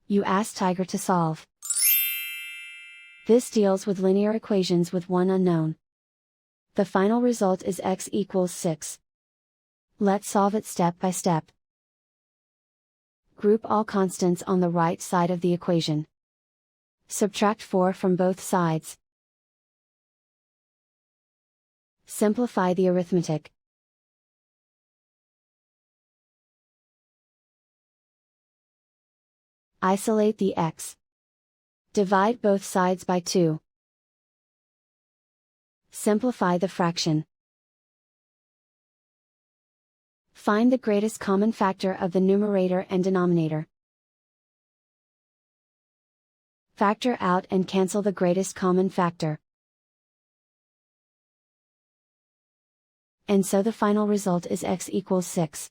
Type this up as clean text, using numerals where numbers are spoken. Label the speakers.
Speaker 1: You ask Tiger to solve. This deals with linear equations with one unknown. The final result is x equals 6. Let's solve it step by step. Group all constants on the right side of the equation. Subtract 4 from both sides. Simplify the arithmetic. Isolate the x. Divide both sides by 2. Simplify the fraction. Find the greatest common factor of the numerator and denominator. Factor out and cancel the greatest common factor. And so the final result is x equals 6.